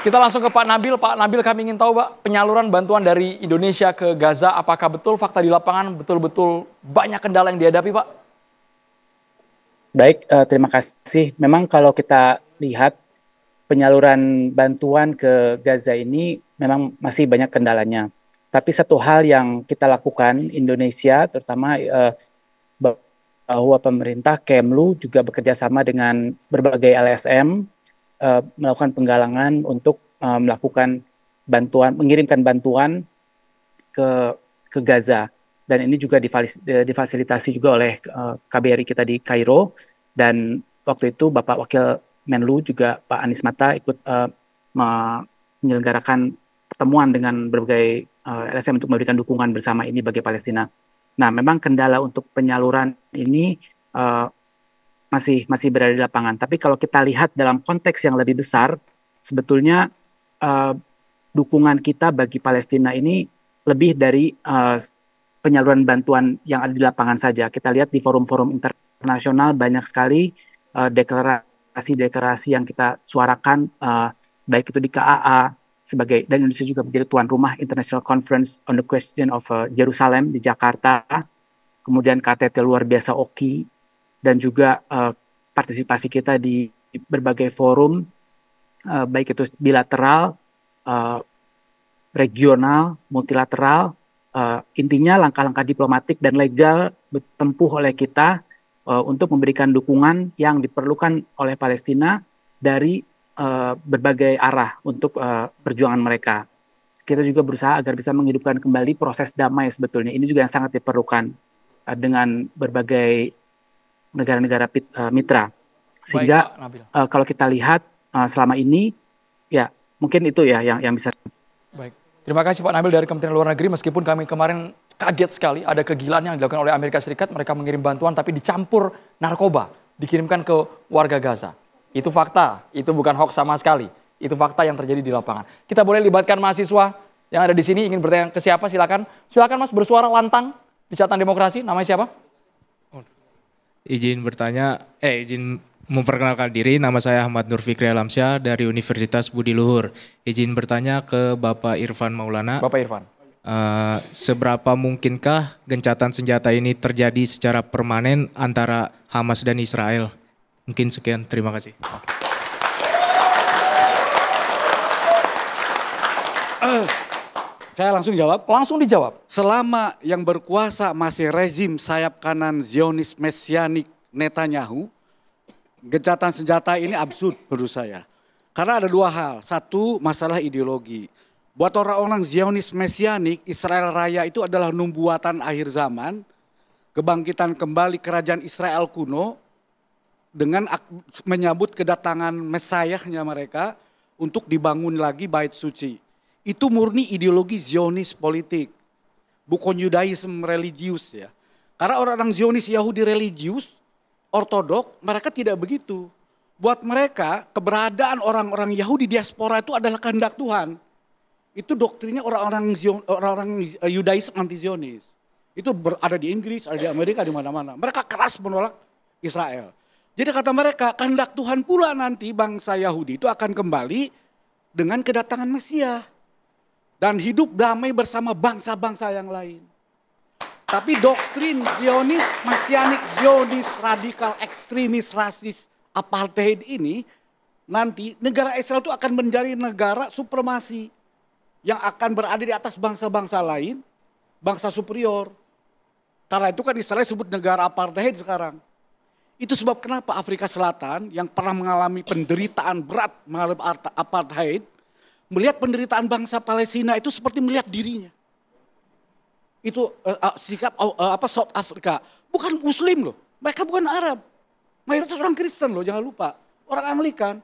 Kita langsung ke Pak Nabil. Pak Nabil, kami ingin tahu Pak, penyaluran bantuan dari Indonesia ke Gaza, apakah betul fakta di lapangan betul-betul banyak kendala yang dihadapi Pak? Baik, terima kasih. Memang kalau kita lihat penyaluran bantuan ke Gaza ini memang masih banyak kendalanya. Tapi satu hal yang kita lakukan Indonesia, terutama bahwa pemerintah Kemlu juga bekerja sama dengan berbagai LSM melakukan penggalangan untuk melakukan bantuan, mengirimkan bantuan ke Gaza. Dan ini juga difasilitasi juga oleh KBRI kita di Kairo. Dan waktu itu Bapak Wakil Menlu juga Pak Anies Mata ikut menyelenggarakan pertemuan dengan berbagai LSM untuk memberikan dukungan bersama ini bagi Palestina. Nah, memang kendala untuk penyaluran ini masih berada di lapangan. Tapi kalau kita lihat dalam konteks yang lebih besar, sebetulnya dukungan kita bagi Palestina ini lebih dari penyaluran bantuan yang ada di lapangan saja. Kita lihat di forum-forum internasional banyak sekali deklarasi-deklarasi yang kita suarakan, baik itu di KAA dan Indonesia juga menjadi tuan rumah International Conference on the Question of Jerusalem di Jakarta, kemudian KTT luar biasa OKI, dan juga partisipasi kita di berbagai forum, baik itu bilateral, regional, multilateral. Intinya langkah-langkah diplomatik dan legal ditempuh oleh kita untuk memberikan dukungan yang diperlukan oleh Palestina dari berbagai arah untuk perjuangan mereka. Kita juga berusaha agar bisa menghidupkan kembali proses damai sebetulnya. Ini juga yang sangat diperlukan dengan berbagai negara-negara mitra. Sehingga kalau kita lihat selama ini, ya mungkin itu ya yang bisa. Baik. Terima kasih Pak Nabil dari Kementerian Luar Negeri. Meskipun kami kemarin kaget sekali ada kegilaan yang dilakukan oleh Amerika Serikat. Mereka mengirim bantuan tapi dicampur narkoba. Dikirimkan ke warga Gaza. Itu fakta, itu bukan hoax sama sekali. Itu fakta yang terjadi di lapangan. Kita boleh libatkan mahasiswa yang ada di sini ingin bertanya ke siapa, silakan. Silakan Mas bersuara lantang di Catatan Demokrasi. Namanya siapa? Izin memperkenalkan diri, nama saya Ahmad Nur Fikri Alamsyah dari Universitas Budi Luhur. Izin bertanya ke Bapak Irfan Maulana. Bapak Irfan. Seberapa mungkinkah gencatan senjata ini terjadi secara permanen antara Hamas dan Israel? Mungkin sekian, terima kasih. Saya langsung jawab. Langsung dijawab. Selama yang berkuasa masih rezim sayap kanan Zionis Mesianik Netanyahu, gencatan senjata ini absurd menurut saya. Karena ada dua hal. Satu, masalah ideologi. Buat orang-orang Zionis Mesianik, Israel Raya itu adalah nubuatan akhir zaman, kebangkitan kembali kerajaan Israel kuno, dengan menyambut kedatangan Mesayahnya mereka untuk dibangun lagi Bait Suci. Itu murni ideologi Zionis politik, bukan Yudaism religius ya. Karena orang-orang Zionis Yahudi religius, ortodok, mereka tidak begitu. Buat mereka, keberadaan orang-orang Yahudi diaspora itu adalah kehendak Tuhan. Itu doktrinnya orang-orang Yudaism anti-Zionis. Itu ada di Inggris, ada di Amerika, di mana-mana. Mereka keras menolak Israel. Jadi kata mereka, kehendak Tuhan pula nanti bangsa Yahudi itu akan kembali dengan kedatangan Mesias. Dan hidup damai bersama bangsa-bangsa yang lain. Tapi doktrin Zionis, Mesianik Zionis, radikal, ekstremis, rasis, apartheid ini, nanti negara Israel itu akan menjadi negara supremasi yang akan berada di atas bangsa-bangsa lain, bangsa superior. Karena itu kan Israel disebut negara apartheid sekarang. Itu sebab kenapa Afrika Selatan yang pernah mengalami penderitaan berat mengalami apartheid, melihat penderitaan bangsa Palestina itu seperti melihat dirinya. Itu sikap South Africa, bukan Muslim loh, mereka bukan Arab, mayoritas orang Kristen loh, jangan lupa, orang Anglikan.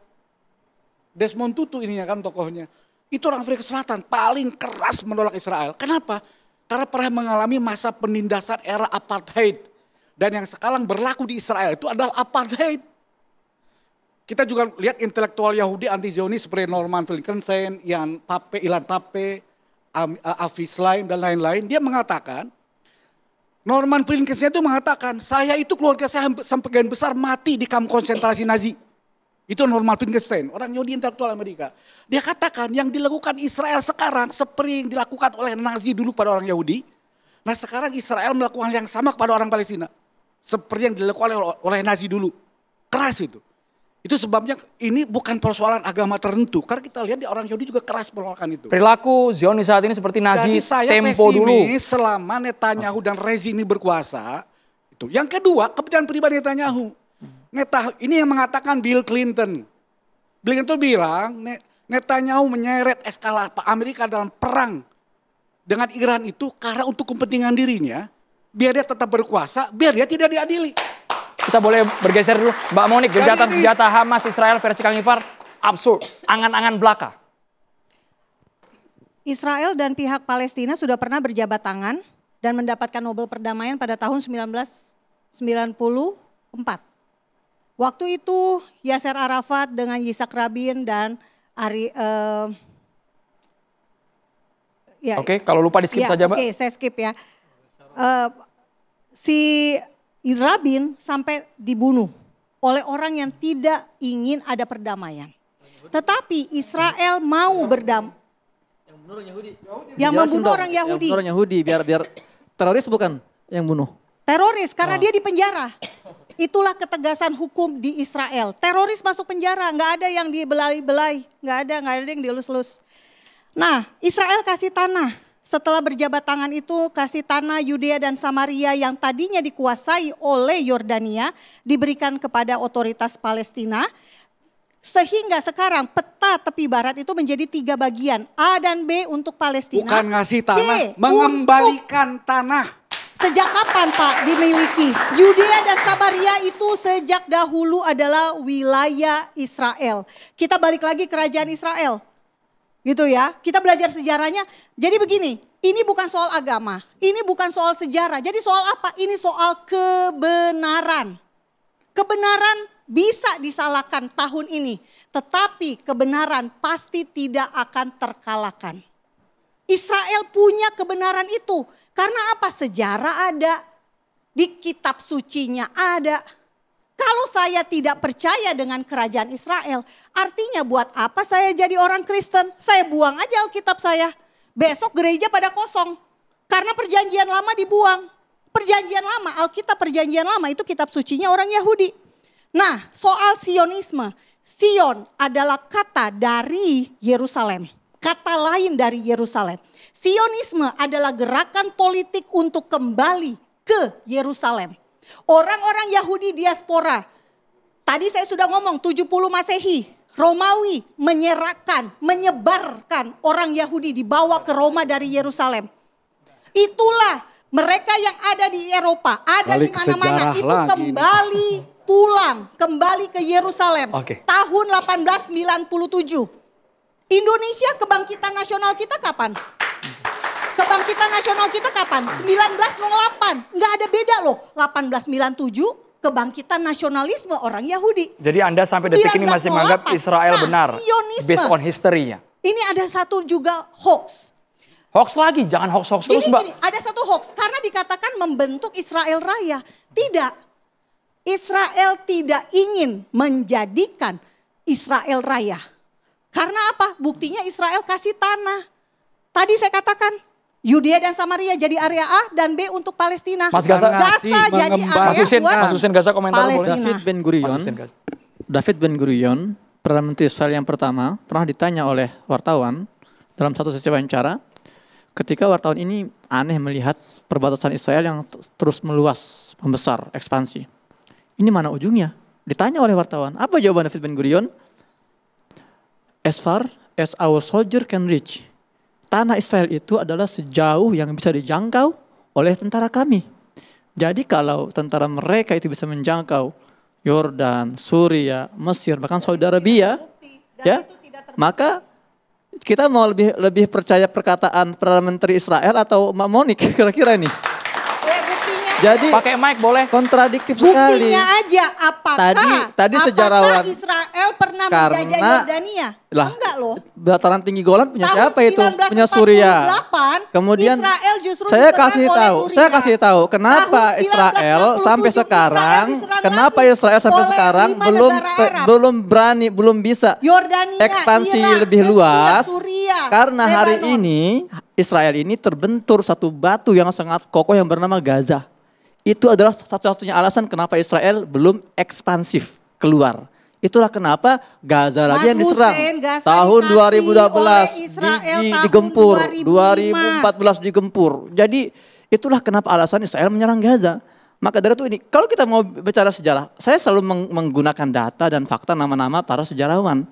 Desmond Tutu ininya kan tokohnya, itu orang Afrika Selatan paling keras menolak Israel. Kenapa? Karena pernah mengalami masa penindasan era apartheid, dan yang sekarang berlaku di Israel itu adalah apartheid. Kita juga lihat intelektual Yahudi anti-Zionis seperti Norman Finkelstein, Ilan Pappe, Avi Slaim dan lain-lain. Dia mengatakan, Norman Finkelstein itu mengatakan, saya itu keluarga saya sebagian besar mati di kamp konsentrasi Nazi. Itu Norman Finkelstein, orang Yahudi intelektual Amerika. Dia katakan yang dilakukan Israel sekarang seperti yang dilakukan oleh Nazi dulu pada orang Yahudi. Nah sekarang Israel melakukan yang sama kepada orang Palestina. Seperti yang dilakukan oleh Nazi dulu. Keras itu. Itu sebabnya ini bukan persoalan agama tertentu. Karena kita lihat di orang Yahudi juga keras penolakan itu. Perilaku Zionis saat ini seperti Nazi Jadi saya tempo dulu. pesimis selama Netanyahu dan rezim ini berkuasa. Itu. Yang kedua, kepentingan pribadi Netanyahu. Ini yang mengatakan Bill Clinton. Bill Clinton bilang Netanyahu menyeret eskalasi Amerika dalam perang dengan Iran itu karena untuk kepentingan dirinya. Biar dia tetap berkuasa, biar dia tidak diadili. Kita boleh bergeser dulu. Mbak Monik, gencatan senjata Hamas Israel versi Kang Ifar absurd, angan-angan belaka. Israel dan pihak Palestina sudah pernah berjabat tangan dan mendapatkan Nobel Perdamaian pada tahun 1994. Waktu itu Yasser Arafat dengan Yitzhak Rabin dan Oke, kalau lupa di skip saja, Mbak. Oke, saya skip ya. Si Rabin sampai dibunuh oleh orang yang tidak ingin ada perdamaian. Tetapi Israel mau berdamai. Yang membunuh orang Yahudi. Yang orang Yahudi, biar teroris bukan yang bunuh. Teroris karena dia di penjara. Itulah ketegasan hukum di Israel. Teroris masuk penjara, nggak ada yang dibelai-belai, nggak ada yang dielus-elus. Nah, Israel kasih tanah. Setelah berjabat tangan itu kasih tanah Yudea dan Samaria yang tadinya dikuasai oleh Yordania diberikan kepada otoritas Palestina. Sehingga sekarang peta tepi barat itu menjadi 3 bagian. A dan B untuk Palestina. Bukan ngasih tanah, mengembalikan tanah. Sejak kapan Pak dimiliki? Yudea dan Samaria itu sejak dahulu adalah wilayah Israel. Kita balik lagi kerajaan Israel. Gitu ya, kita belajar sejarahnya. Jadi begini, ini bukan soal agama, ini bukan soal sejarah. Jadi soal apa? Ini soal kebenaran. Kebenaran bisa disalahkan tahun ini, tetapi kebenaran pasti tidak akan terkalahkan. Israel punya kebenaran itu. Karena apa? Sejarah ada, di kitab sucinya ada. Kalau saya tidak percaya dengan kerajaan Israel, artinya buat apa saya jadi orang Kristen? Saya buang aja Alkitab saya. Besok gereja pada kosong. Karena perjanjian lama dibuang. Perjanjian lama, Alkitab perjanjian lama itu kitab sucinya orang Yahudi. Nah, soal Sionisme. Sion adalah kata dari Yerusalem. Kata lain dari Yerusalem. Sionisme adalah gerakan politik untuk kembali ke Yerusalem. Orang-orang Yahudi diaspora, tadi saya sudah ngomong 70 Masehi, Romawi menyebarkan orang Yahudi dibawa ke Roma dari Yerusalem. Itulah mereka yang ada di Eropa, ada di mana-mana itu kembali pulang, kembali ke Yerusalem. Tahun 1897. Indonesia kebangkitan nasional kita kapan? Kebangkitan nasional kita kapan? 1908. Nggak ada beda loh. 1897 kebangkitan nasionalisme orang Yahudi. Jadi Anda sampai detik ini masih menganggap Israel benar. Based on history-nya. Ini ada satu juga hoax. Hoax lagi, jangan hoax-hoax terus Mbak. Gini, ada satu hoax karena dikatakan membentuk Israel Raya. Tidak. Israel tidak ingin menjadikan Israel Raya. Karena apa? Buktinya Israel kasih tanah. Tadi saya katakan Yudea dan Samaria jadi area A dan B untuk Palestina. Mas Gaza jadi area buat Mas Husin Gaza komentar boleh. David Ben Gurion, Perdana Menteri Israel yang pertama, pernah ditanya oleh wartawan dalam satu sesi wawancara, ketika wartawan ini aneh melihat perbatasan Israel yang terus meluas, membesar, ekspansi. Ini mana ujungnya? Ditanya oleh wartawan. Apa jawaban David Ben Gurion? As far as our soldier can reach. Tanah Israel itu adalah sejauh yang bisa dijangkau oleh tentara kami. Jadi kalau tentara mereka itu bisa menjangkau Yordan, Suria, Mesir, bahkan Saudi Arabia, ya, maka kita mau lebih percaya perkataan Perdana Menteri Israel atau Mbak Monik kira-kira nih? Buktinya Jadi Pakai mic boleh. kontradiktif sekali. Buktinya aja, apakah Tadi Israel pernah Karena- menjajah Yordania? Lah, Enggak loh. Dataran tinggi Golan punya Tahun siapa itu? Punya Suria. 1948, Kemudian Israel justru saya diserang kasih oleh tahu, Suria. saya kasih tahu kenapa Tahun Israel 1967 sampai sekarang, Israel kenapa diserang Israel sampai oleh sekarang 5 belum negara Arab. belum berani, belum bisa Yordania, ekspansi Irak, lebih Mesir, luas Suria, karena hari Lebanon. ini Israel ini terbentur satu batu yang sangat kokoh yang bernama Gaza. Itu adalah satu-satunya alasan kenapa Israel belum ekspansif keluar. Itulah kenapa Gaza lagi yang diserang. Hussein, Gaza Tahun dikasih 2012 oleh Israel tahun digempur, 2005. 2014 digempur. Jadi itulah kenapa alasan Israel menyerang Gaza. Maka dari itu ini, kalau kita mau bicara sejarah, saya selalu menggunakan data dan fakta nama-nama para sejarawan.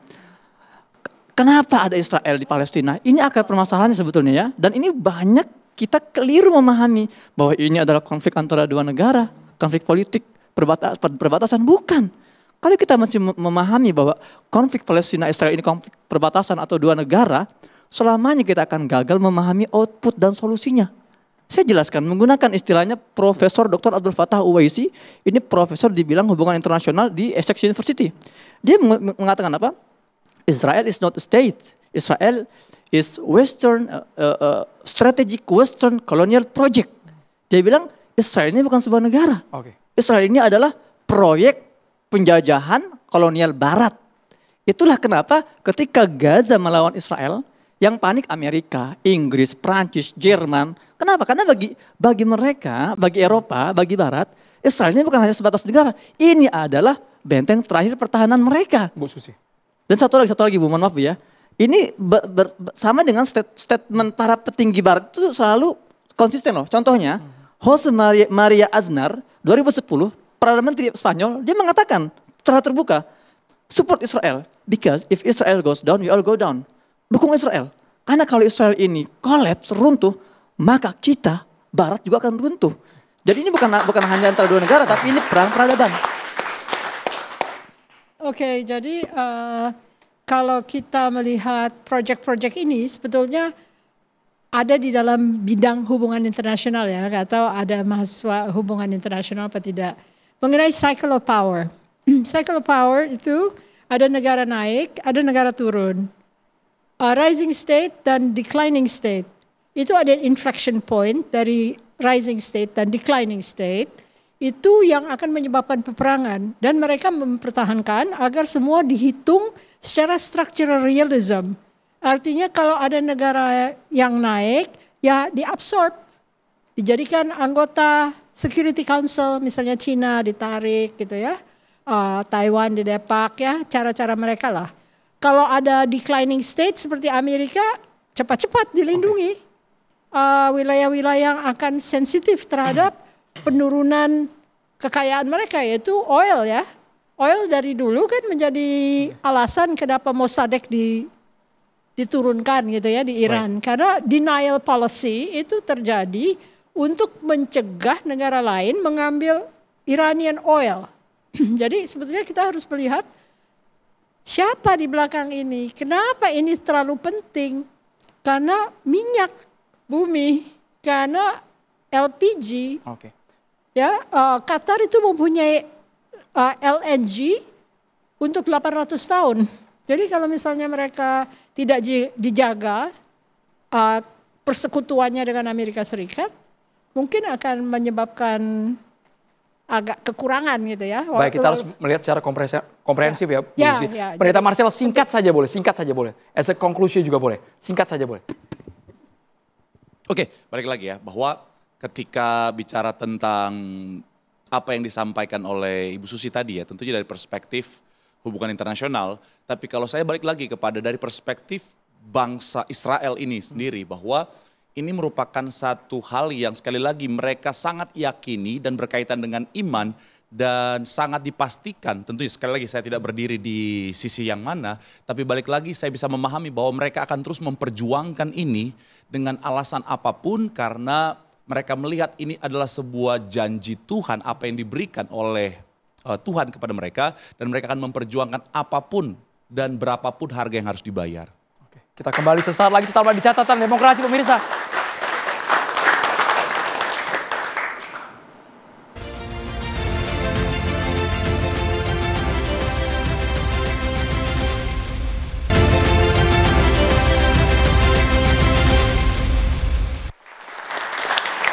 Kenapa ada Israel di Palestina? Ini akar permasalahannya sebetulnya ya. Dan ini banyak kita keliru memahami bahwa ini adalah konflik antara dua negara, konflik politik, perbatasan. Bukan. Kalau kita masih memahami bahwa konflik Palestina Israel ini konflik perbatasan atau dua negara, selamanya kita akan gagal memahami output dan solusinya. Saya jelaskan menggunakan istilahnya Profesor Dr. Abdul Fattah Uwaisi, ini profesor di bidang hubungan internasional di Essex University. Dia mengatakan apa? Israel is not a state. Israel is Western strategic Western colonial project. Dia bilang Israel ini bukan sebuah negara. Oke. Israel ini adalah proyek penjajahan kolonial Barat. Itulah kenapa ketika Gaza melawan Israel, yang panik Amerika, Inggris, Prancis, Jerman. Kenapa? Karena bagi mereka, bagi Eropa, bagi Barat, Israel ini bukan hanya sebatas negara. Ini adalah benteng terakhir pertahanan mereka. Bu Susi. Dan satu lagi Bu, mohon maaf Bu ya. Ini sama dengan statement para petinggi Barat itu selalu konsisten loh. Contohnya, Jose Maria Aznar 2010, Perdana Menteri Spanyol, dia mengatakan secara terbuka, support Israel because if Israel goes down, we all go down. Dukung Israel. Karena kalau Israel ini collapse, runtuh, maka kita Barat juga akan runtuh. Jadi ini bukan hanya antara dua negara, tapi ini perang peradaban. Oke, jadi kalau kita melihat proyek-proyek ini sebetulnya ada di dalam bidang hubungan internasional ya, nggak tahu ada mahasiswa hubungan internasional apa tidak. Mengenai cycle of power. Cycle of power itu ada negara naik, ada negara turun. Rising state dan declining state. Itu ada inflection point dari rising state dan declining state. Itu yang akan menyebabkan peperangan. Dan mereka mempertahankan agar semua dihitung secara structural realism. Artinya kalau ada negara yang naik, ya diabsorb. Dijadikan anggota Security Council, misalnya Cina ditarik gitu ya. Taiwan didepak ya, cara-cara mereka lah. Kalau ada declining state seperti Amerika, cepat-cepat dilindungi. Wilayah-wilayah yang akan sensitif terhadap penurunan kekayaan mereka, yaitu oil ya. Oil dari dulu kan menjadi alasan kenapa Mossadegh diturunkan gitu ya di Iran. Karena denial policy itu terjadi untuk mencegah negara lain mengambil Iranian oil. Jadi sebetulnya kita harus melihat siapa di belakang ini. Kenapa ini terlalu penting? Karena minyak bumi, karena LPG. Oke. Ya, Qatar itu mempunyai LNG untuk 800 tahun. Jadi kalau misalnya mereka tidak dijaga persekutuannya dengan Amerika Serikat, mungkin akan menyebabkan agak kekurangan gitu ya. Baik, kita harus melihat secara komprehensif ya, Bu Ya, Lucy. ya, Pendeta Marcel, singkat saja boleh. As a conclusion juga boleh. Singkat saja boleh. Oke, balik lagi ya, bahwa ketika bicara tentang apa yang disampaikan oleh Ibu Susi tadi ya, tentunya dari perspektif hubungan internasional, tapi kalau saya balik lagi kepada dari perspektif bangsa Israel ini sendiri, bahwa ini merupakan satu hal yang sekali lagi mereka sangat yakini dan berkaitan dengan iman dan sangat dipastikan. Tentunya sekali lagi saya tidak berdiri di sisi yang mana, tapi balik lagi saya bisa memahami bahwa mereka akan terus memperjuangkan ini dengan alasan apapun karena mereka melihat ini adalah sebuah janji Tuhan apa yang diberikan oleh Tuhan kepada mereka dan mereka akan memperjuangkan apapun dan berapapun harga yang harus dibayar. Oke, kita kembali sesaat lagi tetaplah di catatan demokrasi pemirsa.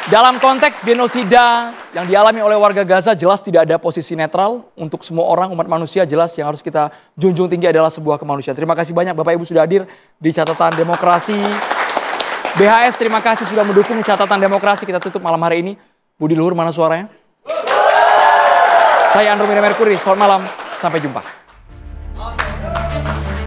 Dalam konteks genosida yang dialami oleh warga Gaza, jelas tidak ada posisi netral. Untuk semua orang, umat manusia, jelas yang harus kita junjung tinggi adalah sebuah kemanusiaan. Terima kasih banyak Bapak Ibu sudah hadir di Catatan Demokrasi. BHS, terima kasih sudah mendukung Catatan Demokrasi. Kita tutup malam hari ini. Budi Luhur, mana suaranya? Saya Andrew Mira Merkuri, selamat malam, sampai jumpa.